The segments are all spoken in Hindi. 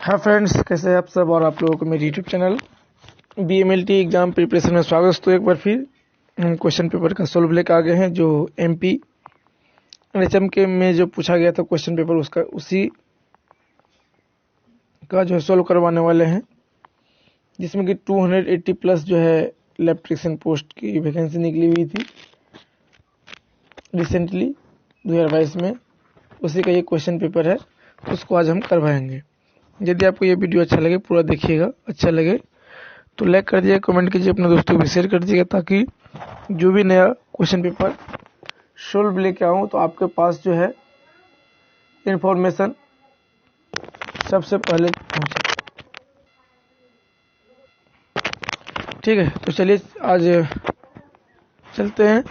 हाँ फ्रेंड्स, कैसे हैं आप सब और आप लोगों को मेरे YouTube channel BMLT exam preparation में स्वागत। तो एक बार फिर हम क्वेश्चन पेपर का सोल्व लेकर आ गए हैं। जो MP NHM के में जो पूछा गया था क्वेश्चन पेपर, उसका उसी का जो है सोल्व करवाने वाले हैं, जिसमें कि 280 प्लस जो है इलेक्ट्रीशियन पोस्ट की वैकेंसी निकली हुई थी रिसेंटली 2022 में। उसी का ये क्वेश्चन पेपर है, तो उसको आज हम करवाएंगे। यदि आपको ये वीडियो अच्छा लगे पूरा देखिएगा, अच्छा लगे तो लाइक कर दीजिए, कमेंट कीजिए, अपने दोस्तों को शेयर कर दीजिएगा, ताकि जो भी नया क्वेश्चन पेपर सोल्व लेके आऊँ तो आपके पास जो है इन्फॉर्मेशन सबसे पहले पहुँचे। ठीक है, तो चलिए आज चलते हैं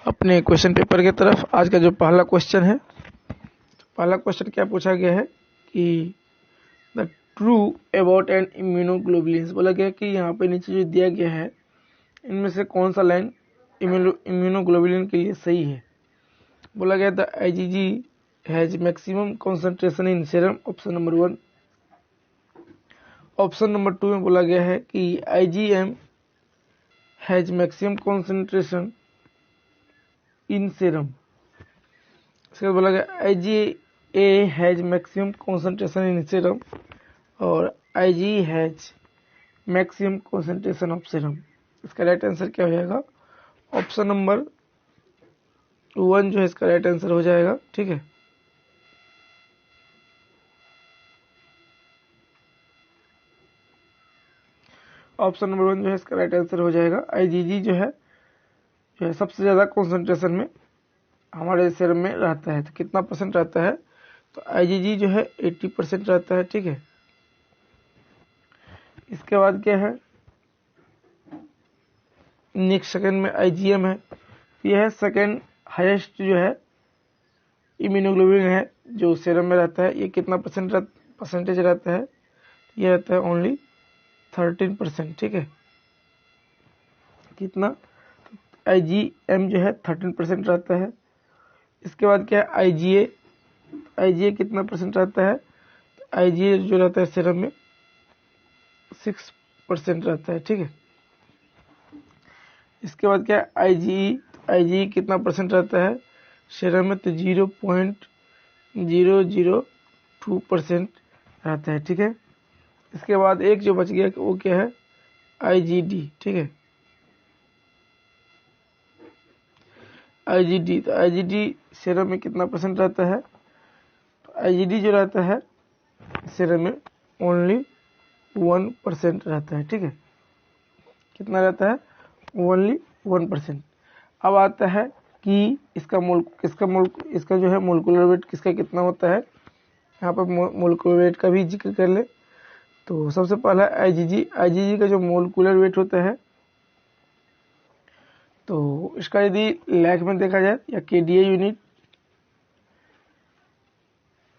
अपने क्वेश्चन पेपर की तरफ। आज का जो पहला क्वेश्चन है, पहला क्वेश्चन क्या पूछा गया है कि the true about an immunoglobulins. बोला गया कि यहाँ पे नीचे जो दिया गया है इनमें से कौन सा लाइन इम्यूनोग्लोबुलिन के लिए सही है। बोला गया the IgG has maximum concentration in serum, option number 1। Option number 2 में बोला गया है कि IgM has maximum concentration in serum. इसके बाद बोला गया IgA has maximum concentration in serum और IG has maximum concentration of serum. इसका राइट आंसर क्या हो जाएगा? ऑप्शन नंबर 1 जो है इसका राइट आंसर हो जाएगा। ठीक है, ऑप्शन नंबर 1 जो है इसका राइट आंसर हो जाएगा। IgG जो है सबसे ज़्यादा कॉन्सेंट्रेशन में हमारे सीरम में रहता है। तो कितना परसेंट रहता है? तो IgG जो है 80% रहता है। ठीक है, इसके बाद क्या है, नेक्स्ट सेकंड में IgM है। यह है सेकंड हाईएस्ट जो है इम्यूनोग्लोबुलिन है जो सीरम में रहता है। ये कितना परसेंटेज रहता है? ये रहता है ओनली 13%। ठीक है, कितना? IgM जो है 13% रहता है। इसके बाद क्या है, IgA कितना परसेंट रहता है? IgA जो रहता है सीरम में 6% रहता है। ठीक है, इसके बाद क्या है, IgE कितना परसेंट रहता है सीरम में? तो 0.002% रहता है। ठीक है, इसके बाद एक जो बच गया वो क्या है, IgD। ठीक है, IgD, तो IgD सीरम में कितना परसेंट रहता है? तो IgD जो रहता है सीरम में ओनली 1% रहता है। ठीक है, कितना रहता है? ओनली 1%। अब आता है कि इसका जो है मोलिकुलर वेट किसका कितना होता है। यहाँ पर मोलिकुलर वेट का भी जिक्र कर ले। तो सबसे पहला IgG का जो मोलिकुलर वेट होता है, तो इसका यदि लैख में देखा जाए या KDA यूनिट,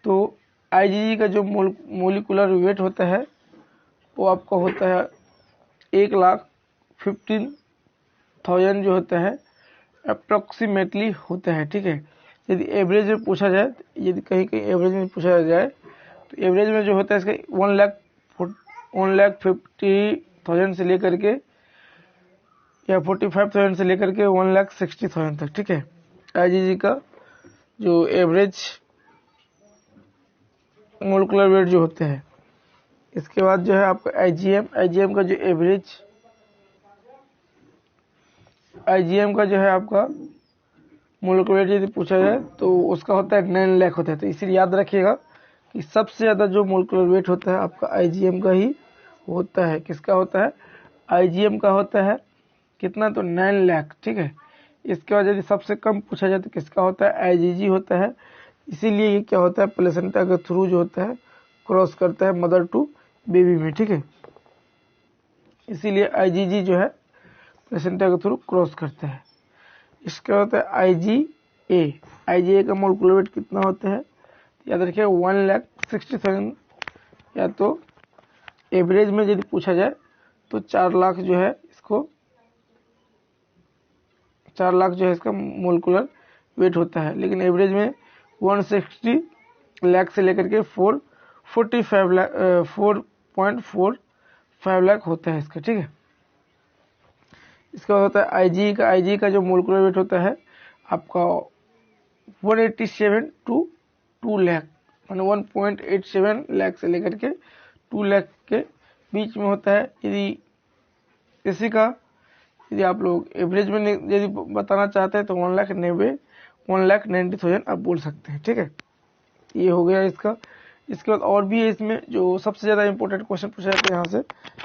तो IgG का जो मोलिकुलर वेट होता है वो आपका होता है 1,15,000 जो होता है अप्रोक्सीमेटली होता है। ठीक है, यदि एवरेज में पूछा जाए, यदि कहीं एवरेज में पूछा जाए तो एवरेज में जो होता है इसका 1,50,000 से लेकर के या 45,000 से लेकर के 1,60,000 तक। ठीक है, IgG का जो एवरेज मोलिकुलर वेट जो होते हैं। इसके बाद जो है आपका IgM का जो एवरेज IgM का जो है आपका मोलिकुलर वेट यदि पूछा जाए तो उसका होता है 9 लाख होता है। तो इसीलिए याद रखिएगा कि सबसे ज़्यादा जो मोलिकुलर वेट होता है आपका IgM का ही होता है। किसका होता है? IgM का होता है कितना? तो 9 लाख। ठीक है, इसके बाद यदि सबसे कम पूछा जाए तो किसका होता है? IgG होता है। इसीलिए ये क्या होता है, प्लेसेंटा के थ्रू जो होता है क्रॉस करता है मदर टू बेबी में। ठीक है, इसीलिए IgG जो है प्लेसेंटा के थ्रू क्रॉस करता है। इसका होता है IgA का मोलिकुलर वेट कितना होता है? याद रखिए 1,60,000, या तो एवरेज में यदि पूछा जाए तो 4 लाख जो है इसको 4 लाख जो है इसका मोलिकुलर वेट होता है। लेकिन एवरेज में 160 लाख से लेकर के 4.45 लाख होता है इसका, ठीक है। इसका होता है आईजी का जो मोलिकुलर वेट होता है आपका 187 टू 2 लाख, माने 1.87 लाख से लेकर के 2 लाख के बीच में होता है। इसी का यदि आप लोग एवरेज में यदि बताना चाहते हैं तो 1,90,000 आप बोल सकते हैं, ठीक है। ये हो गया इसका। इसके बाद और भी है इसमें जो सबसे ज़्यादा इंपॉर्टेंट क्वेश्चन पूछा जाता है यहाँ से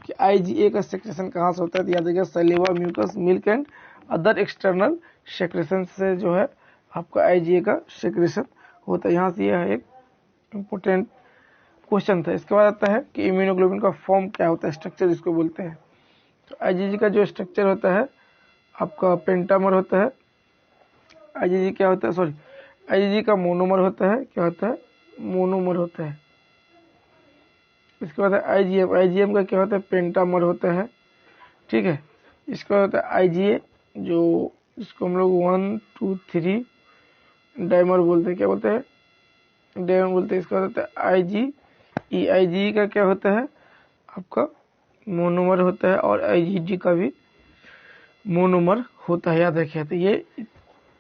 कि आईजीए का सेक्रेशन कहाँ से होता है, तो याद रखिएगा saliva, mucus, milk and other external secretion से जो है आपका आईजीए का सेक्रेशन होता है। यहाँ से यह एक इम्पोर्टेंट क्वेश्चन था। इसके बाद आता है कि इम्यूनोग्लोबिन का फॉर्म क्या होता है, स्ट्रक्चर इसको बोलते हैं। तो आईजीजी का जो स्ट्रक्चर होता है आपका पेंटामर होता है। आईजीजी क्या होता है, सॉरी, आईजीजी का मोनोमर होता है, क्या होता है, मोनोमर होता है। इसके बाद आईजीएम, आईजीएम का क्या होता है, पेंटामर होता है, ठीक है। इसका होता है आईजीए, जो इसको हम लोग 1 2 3 डाइमर बोलते हैं, क्या बोलते हैं, डाइमर बोलते हैं। इसका होता है आईजी ई, आईजी का क्या होता है आपका मोनोमर होता है, और आईजीडी का भी मोनोमर होता है, याद रखिए। तो ये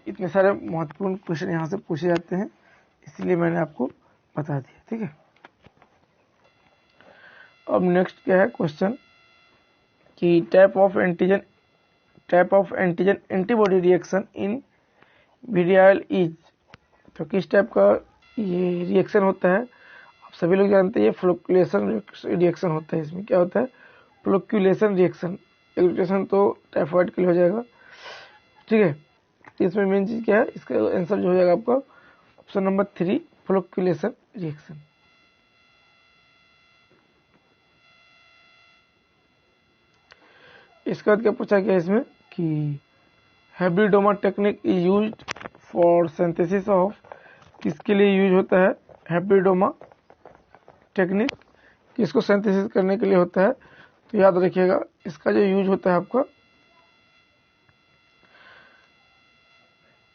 इतने सारे महत्वपूर्ण क्वेश्चन यहाँ से पूछे जाते हैं, इसलिए मैंने आपको बता दिया, ठीक है। अब नेक्स्ट क्या है क्वेश्चन कि type of antigen antibody reaction in Widal is, तो किस टाइप का ये रिएक्शन होता है, आप सभी लोग जानते हैं ये फ्लोक्युलेशन रिएक्शन होता है। इसमें क्या होता है, फ्लोक्युलेशन रिएक्शन। एग्लूटेशन तो टाइफाइड के लिए हो जाएगा, ठीक है। इसमें मेन चीज क्या है, इसका आंसर जो हो जाएगा आपका ऑप्शन नंबर 3, फ्लोक्युलेशन रिएक्शन। इसके बाद क्या पूछा गया इसमें कि hybridoma technique is used for synthesis of, किसके लिए यूज होता है हैब्रिडोमा टेक्निक, किसको सिंथेसिस करने के लिए होता है। तो याद रखिएगा इसका जो यूज होता है आपका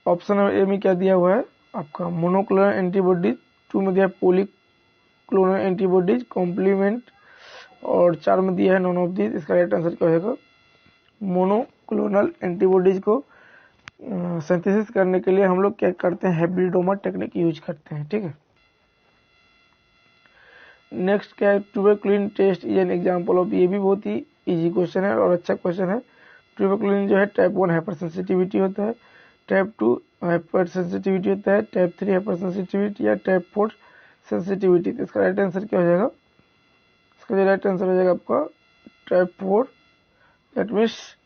ऑप्शन ए में क्या दिया हुआ है आपका मोनोक्लोनल एंटीबॉडीज, 2 में दिया है पॉलीक्लोनल एंटीबॉडीज कॉम्प्लीमेंट, और 4 में दिया है नॉन ऑफ दिस। इसका राइट आंसर क्या होगा, मोनोक्लोनल एंटीबॉडीज को सिंथेसिस करने के लिए हम लोग क्या करते हैं, हैब्रिडोमा टेक्निक यूज करते हैं, ठीक है। नेक्स्ट क्या है, tuberculin test is an example of, ये भी बहुत ही इजी क्वेश्चन है और अच्छा क्वेश्चन है। ट्यूबरक्लिन जो है टाइप 1 हाइपर सेंसिटिविटी होता है, टाइप 2 हाइपर सेंसिटिविटी होता है, टाइप 3 हाइपर सेंसिटिविटी या टाइप 4 सेंसिटिविटी। इसका राइट आंसर क्या हो जाएगा, इसका जो राइट आंसर हो जाएगा आपका type 4, that means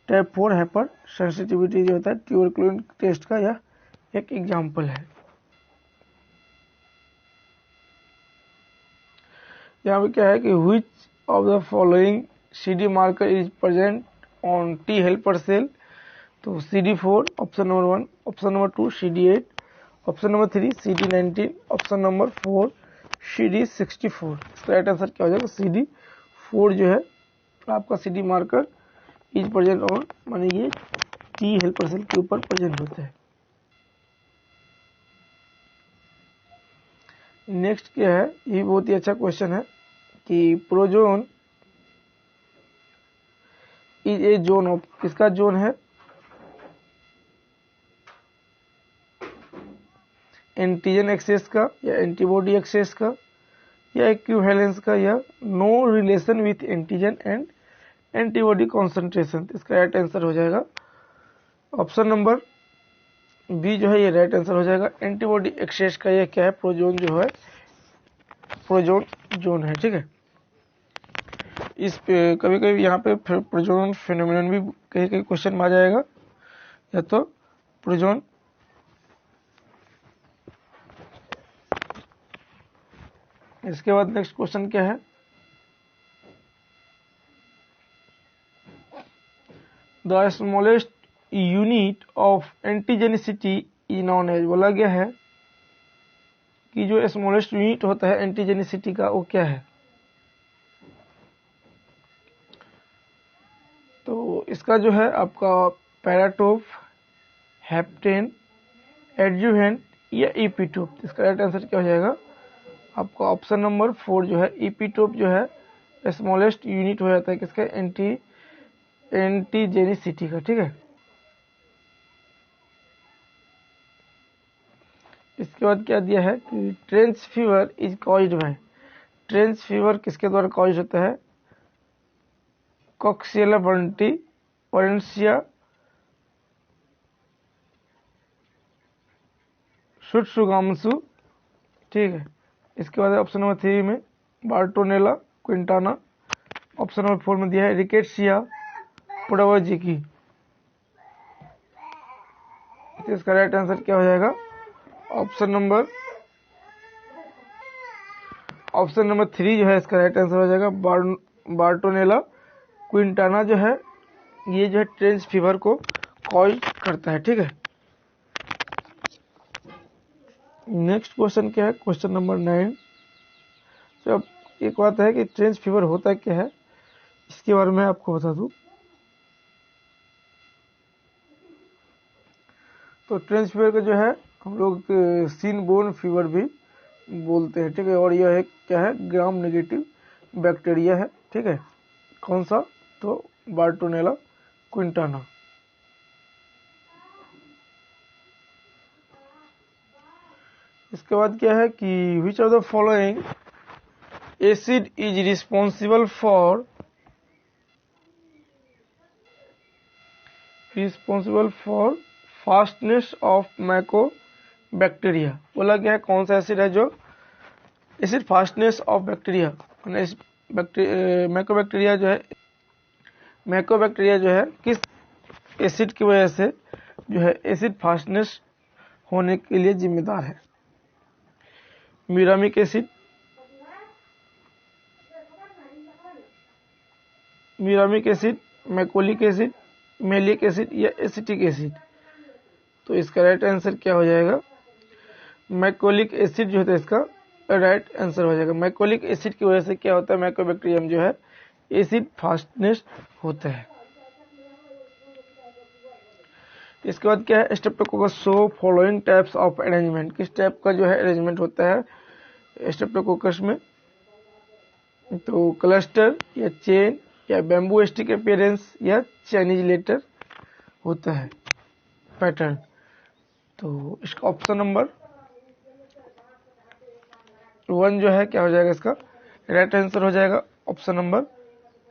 type 4 hyper sensitivity जो होता है ट्यूबरक्लिन टेस्ट का यह एक एग्जाम्पल है। यहाँ पे क्या है कि which of the following CD marker is present on T helper cell, तो CD4 option number 1, option number 2 CD8, option number 3 CD19, option number 4 CD64। इसका राइट आंसर क्या हो जाएगा, CD4 जो है आपका CD marker is present on, माने ये T हेल्पर सेल के ऊपर प्रेजेंट होता है। नेक्स्ट क्या है, ये बहुत ही अच्छा क्वेश्चन है कि prozone is a zone of, किसका जोन है, एंटीजन एक्सेस का या एंटीबॉडी एक्सेस का या इक्विवेलेंस का या no relation with antigen and antibody concentration. इसका राइट आंसर हो जाएगा ऑप्शन नंबर बी जो है ये राइट आंसर हो जाएगा। एंटीबॉडी एक्सेस का ये क्या है, प्रोजोन जो है प्रोजोन जोन है, ठीक है। इस पे कभी कभी यहाँ पे प्रोजोन फेनोमेनन भी कहीं कहीं क्वेश्चन में आ जाएगा, या तो प्रोजोन। इसके बाद नेक्स्ट क्वेश्चन क्या है, the smallest unit of antigenicity is known as, बोला गया है कि जो स्मॉलेस्ट यूनिट होता है एंटीजेनिसिटी का वो क्या है। तो इसका जो है आपका पैराटोप, हेप्टेन, एडजुवेंट या इपीटोप। इसका राइट आंसर क्या हो जाएगा आपका ऑप्शन नंबर 4 जो है इपीटोप जो है स्मॉलेस्ट यूनिट हो जाता है किसका, एंटीजेनिसिटी का। ठीक है, इसके बाद क्या दिया है कि trench fever is caused by, trench fever किसके द्वारा कॉज होता है, कॉक्सियला वरेंसिया शुट्सुगामसु। ठीक है, इसके बाद ऑप्शन नंबर 3 में बार्टोनेला क्विंटाना, ऑप्शन नंबर 4 में दिया है रिकेट्सिया पुडावाजिकी। तो इसका राइट आंसर क्या हो जाएगा, ऑप्शन नंबर 3 जो है इसका राइट आंसर हो जाएगा। बार्टोनेला क्विंटाना जो है ये जो है ट्रेंच फीवर को कॉज करता है। ठीक है, नेक्स्ट क्वेश्चन क्या है, क्वेश्चन नंबर 9। तो अब एक बात है कि ट्रेंच फीवर होता क्या है, इसके बारे में आपको बता दूं। तो ट्रेंच फीवर का जो है हम लोग सीन बोर्न फीवर भी बोलते हैं। ठीक है, और यह एक क्या है, ग्राम नेगेटिव बैक्टीरिया है। ठीक है, कौन सा, तो बार्टोनेला क्विंटाना। इसके बाद क्या है कि which of the following acid is responsible for fastness of mycobacteria. बोला गया है कौन सा एसिड है जो acid fastness of bacteria, mycobacteria जो है किस एसिड की वजह से जो है एसिड फास्टनेस होने के लिए जिम्मेदार है। Muramic acid, mycolic acid, malic acid या एसिटिक एसिड। तो इसका राइट आंसर क्या हो जाएगा, मैकोलिक एसिड जो होता है इसका राइट आंसर हो जाएगा। मैकोलिक एसिड की वजह से क्या होता है, मैकोबैक्टीरियम जो है एसिड फास्टनेस होता है। इसके बाद क्या है, Streptococcus show following types of arrangement, किस टाइप का जो है अरेंजमेंट होता है स्ट्रेप्टोकोकस में, तो क्लस्टर या चेन या बैम्बू स्टिक अपीयरेंस या चाइनीज लेटर होता है पैटर्न। तो इसका ऑप्शन नंबर 1 जो है क्या हो जाएगा, इसका राइट आंसर हो जाएगा ऑप्शन नंबर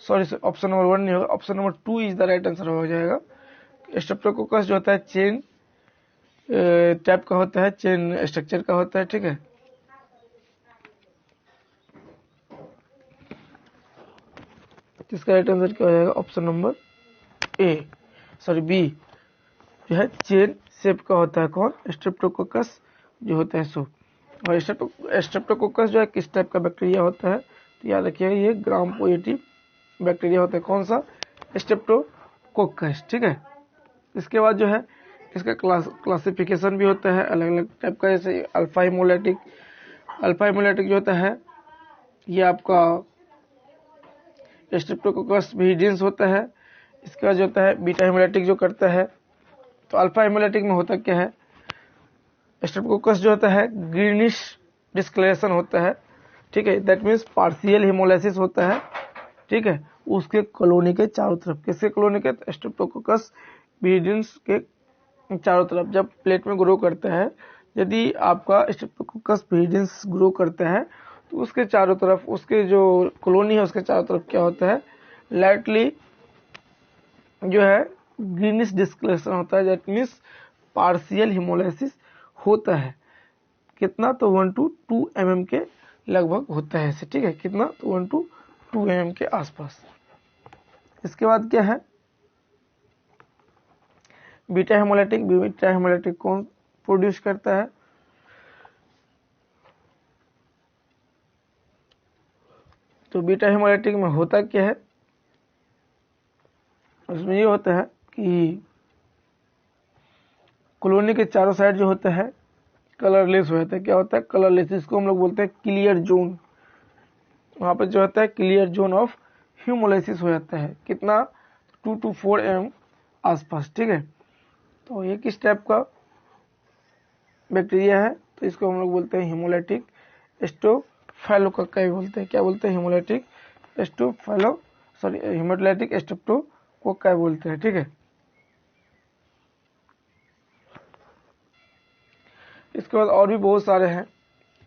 1 नहीं होगा, option number 2 is the right answer हो जाएगा। स्ट्रेप्टोकोकस जो होता है चेन टाइप का होता है, चेन स्ट्रक्चर का होता है। ठीक है, इसका राइट आंसर क्या हो जाएगा, ऑप्शन नंबर बी जो है चेन शेप का होता है। कौन, स्ट्रेप्टोकोकस जो होता है सो। और स्ट्रेप्टोकोकस जो है किस टाइप का बैक्टीरिया होता है, तो याद रखिएगा ये ग्राम पॉजिटिव बैक्टीरिया होता है। कौन सा, स्ट्रेप्टोकोकस। ठीक है, इसके बाद जो है इसका क्लासिफिकेशन भी होता है अलग अलग टाइप का, जैसे अल्फा हिमोलैटिक जो होता है ये आपका स्ट्रेप्टोकोकस विरिडेंस होता है। इसके बाद जो होता है बीटा हिमोलैटिक जो करता है, तो अल्फा हिमोलैटिक में होता क्या है, स्ट्रेप्टोकोकस जो होता है ग्रीनिश डिस्कलरेशन होता है। ठीक है, दैट मीन्स पार्शियल हिमोलाइसिस होता है। ठीक है, उसके कॉलोनी के चारों तरफ, किसके कॉलोनी के, स्ट्रेप्टोकोकस विरिडेंस के चारों तरफ जब प्लेट में ग्रो करता है, यदि आपका स्ट्रेप्टोकोकस विरिडेंस ग्रो करता है तो उसके चारों तरफ, उसके जो कॉलोनी है उसके चारों तरफ क्या होता है, लाइटली जो है ग्रीनिश डिस्कलरेशन होता है। दैट मीन्स पार्शियल हिमोलाइसिस होता है। कितना, तो 1 to 2 mm के लगभग होता है ऐसे। ठीक है, कितना, तो 1 to 2 mm के आसपास। इसके बाद क्या है, बीटा हेमोलाइटिक कौन प्रोड्यूस करता है, तो बीटा हेमोलाइटिक में होता क्या है, उसमें ये होता है कि कॉलोनी के चारों साइड जो होता है कलरलेस हो जाता है। क्या होता है, कलरलेस, इसको हम लोग बोलते हैं क्लियर जोन। वहां पर जो होता है क्लियर जोन ऑफ ह्यूमोलाइसिस हो जाता है। कितना, 2 to 4 mm आसपास। ठीक है, तो ये किस टाइप का बैक्टीरिया है, तो इसको हम लोग बोलते हैं हीमोलाइटिक स्टेप्टोकोक्काई बोलते हैं। क्या बोलते हैं? हीमोलाइटिक स्टेप्टोकोक्काई बोलते हैं। ठीक है, इसके बाद और भी बहुत सारे हैं।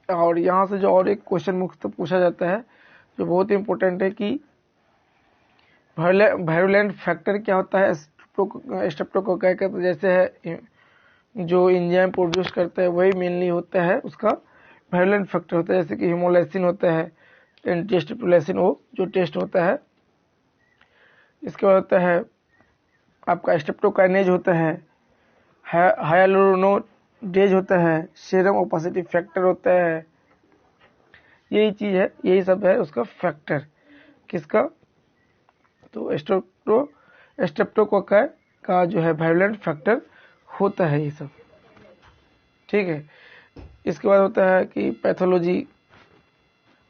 और यहाँ से जो और एक क्वेश्चन मुख्य पूछा जाता है जो बहुत ही इंपॉर्टेंट है कि वायरुलेंट फैक्टर क्या होता है स्टेप्टोकोक्काई का। तो जैसे है जो एंजाइम प्रोड्यूस करता है वही मेनली होता है उसका वायरुलेंट फैक्टर होता है। जैसे कि हीमोलाइसिन होता है, एंटीस्टेपुलेसिन वो जो टेस्ट होता है। इसके बाद होता है आपका स्टेप्टोकाइनेज होता है, हाइलुरोनिडेज होता है, सीरम ओपेसिटी फैक्टर होता है। यही चीज है, यही सब है उसका फैक्टर किसका। तो स्टेप्टोकोक्काई का जो है वायरुलेंट फैक्टर होता है ये सब। ठीक है, इसके बाद होता है कि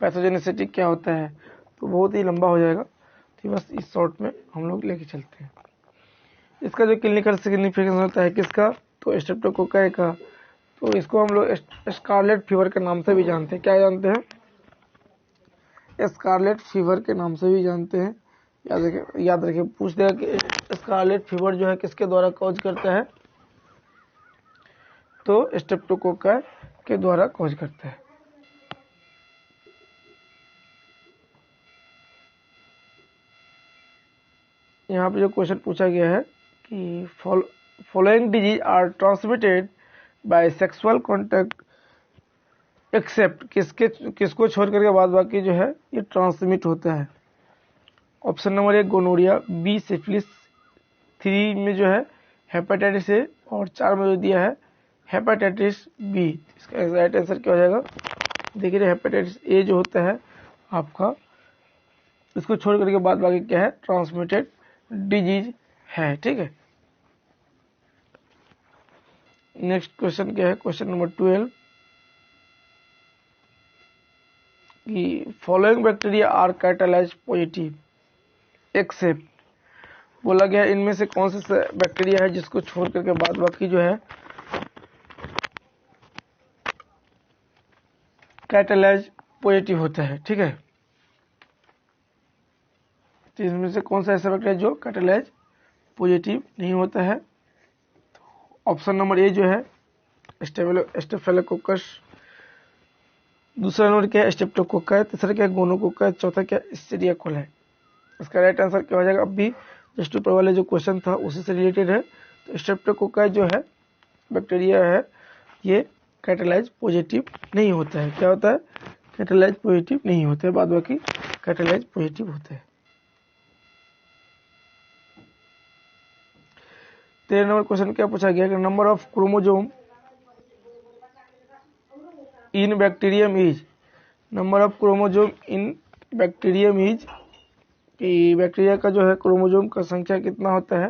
पैथोजेनिसिटी क्या होता है। तो बहुत ही लंबा हो जाएगा, तो बस इस शॉर्ट में हम लोग लेके चलते हैं। इसका जो क्लिनिकल सिग्निफिकेंस होता है किसका, तो स्टेप्टोकोक्काई का। तो इसको हम लोग स्कारलेट फीवर के नाम से भी जानते हैं। क्या जानते हैं? स्कारलेट फीवर के नाम से भी जानते हैं। याद रखिए, पूछ देगा कि स्कारलेट फीवर जो है किसके द्वारा कॉज करता है, तो स्टेप्टोकोक्काई के द्वारा कॉज करता है। यहाँ पे जो क्वेश्चन पूछा गया है कि following disease are transmitted by sexual contact except, किसको छोड़ करके बाद बाकी जो है ये ट्रांसमिट होता है। Option number 1 gonorrhoea, B syphilis, 3 में जो है हेपेटाइटिस ए, और 4 में जो दिया है हेपेटाइटिस बी। इसका राइट आंसर क्या हो जाएगा? देखिए हेपेटाइटिस ए जो होता है आपका, इसको छोड़ करके बाद बाकी क्या है, ट्रांसमिटेड डिजीज है। ठीक है, नेक्स्ट क्वेश्चन क्या है, क्वेश्चन नंबर 12 कि following bacteria are catalase positive except, बोला गया इनमें से कौन सा बैक्टीरिया है जिसको छोड़ करके बाद बाकी जो है कैटालाइज पॉजिटिव होता है। ठीक है, तो इसमें से कौन सा ऐसा बैक्टीरिया जो कैटालाइज पॉजिटिव नहीं होता है। ऑप्शन नंबर ए जो है स्टेफिलोकोकस, दूसरा नंबर क्या है स्टेप्टोकोक्काई, तीसरा क्या है गोनोकोक्काई, चौथा क्या है एस्चेरिचिया कोलाई। इसका राइट आंसर क्या हो जाएगा? अब भी जस्ट ऊपर वाले जो क्वेश्चन था उसी से रिलेटेड है। तो स्टेप्टोकोक्काई जो है बैक्टीरिया है ये कैटालाइज पॉजिटिव नहीं होता है। क्या होता है? कैटालाइज पॉजिटिव नहीं होता है, बाद बाकी कैटालाइज पॉजिटिव होता है। 13 नंबर क्वेश्चन क्या पूछा गया कि number of chromosome in bacterium is, number of chromosome in bacterium is, कि बैक्टीरिया का जो है क्रोमोजोम का संख्या कितना होता है।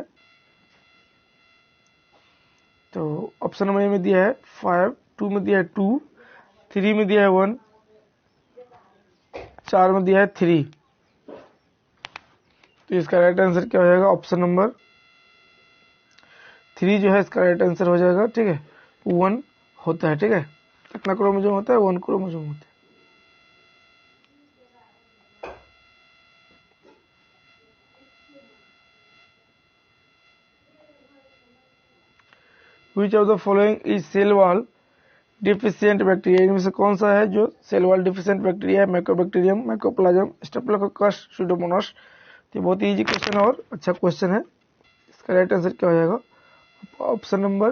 तो ऑप्शन नंबर ए में दिया है 5, 2 में दिया है 2, 3 में दिया है 1, 4 में दिया है 3। तो इसका राइट आंसर क्या हो जाएगा? ऑप्शन नंबर 3 जो है इसका राइट आंसर हो जाएगा। ठीक है, 1 होता है। ठीक है, कितना क्रोमोजोम होता है? 1 क्रोमोजोम होता है। Which of the following is cell wall deficient bacteria, इनमें से कौन सा है जो सेल वॉल डिफिशिएंट बैक्टीरिया है? Mycobacterium, mycoplasma, staphylococcus, Pseudomonas. तो बहुत ही इजी क्वेश्चन है और अच्छा क्वेश्चन है। इसका राइट आंसर क्या हो जाएगा? ऑप्शन नंबर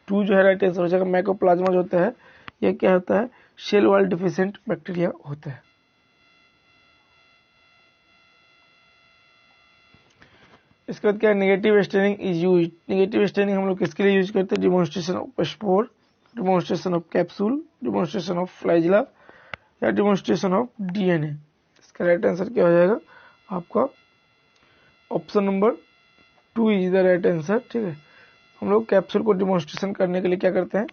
2 जो है राइट आंसर हो जाएगा। माइकोप्लाज्मा जो होता है ये क्या होता है? सेल वॉल डिफिशिएंट बैक्टीरिया होता है। इसके बाद क्या है? Negative staining is use, negative staining हम लोग किसके लिए यूज करते हैं? Demonstration of spore, demonstration of capsule, demonstration of flagella, या डिमॉन्स्ट्रेशन ऑफ डीएनए। इसका राइट आंसर क्या हो जाएगा आपका? Option number 2 is the right answer. ठीक है, हम लोग कैप्सूल को डिमॉन्स्ट्रेशन करने के लिए क्या करते हैं?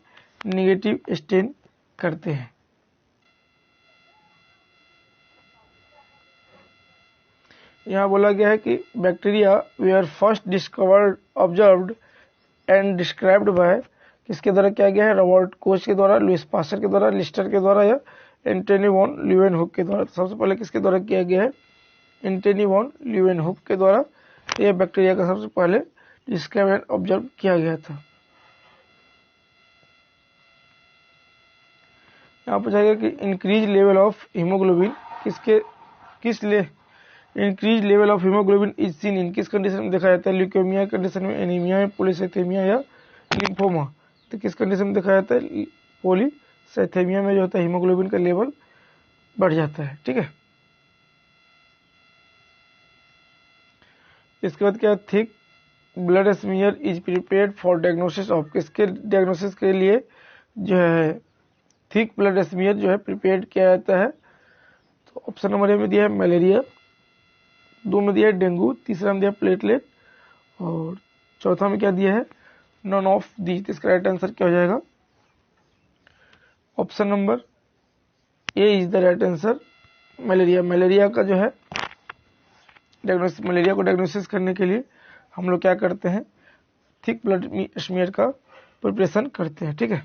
नेगेटिव स्टेन करते हैं। यहाँ बोला गया है कि bacteria were first discovered, observed and described by, किसके द्वारा किया गया है? रॉबर्ट कोच के द्वारा, लुइस पास्चर के द्वारा, लिस्टर के द्वारा, या एंटनी वॉन ल्यूवेनहुक के द्वारा। सबसे पहले किसके द्वारा किया गया है? एंटनी वॉन ल्यूवेनहुक के द्वारा यह बैक्टीरिया का सबसे पहले डिस्क्राइब एंड ऑब्जर्व किया गया था। यहाँ पूछा कि increase level of haemoglobin increase level of haemoglobin is seen in किस कंडीशन में देखा जाता है? ल्यूकेमिया कंडीशन में, एनीमिया में, पॉलीसाइथेमिया या लिम्फोमा। तो किस कंडीशन में देखा जाता है? पॉलीसाइथेमिया में जो होता है हीमोग्लोबिन का लेवल बढ़ जाता है। ठीक है, इसके बाद क्या? Thick blood smear is prepared for diagnosis of किसके डायग्नोसिस के लिए जो है थिक ब्लड स्मीयर जो है प्रिपेयर्ड किया जाता है? तो ऑप्शन नंबर ए में दिया है मलेरिया, 2 में दिया है डेंगू, तीसरा में दिया है प्लेटलेट और चौथा में क्या दिया है? None of the. इसका राइट आंसर क्या हो जाएगा? Option number A is the right answer, malaria. Malaria का जो है मलेरिया को डायग्नोसिस करने के लिए हम लोग क्या करते हैं? थिक ब्लड स्मीयर का प्रिपरेशन करते हैं। ठीक है।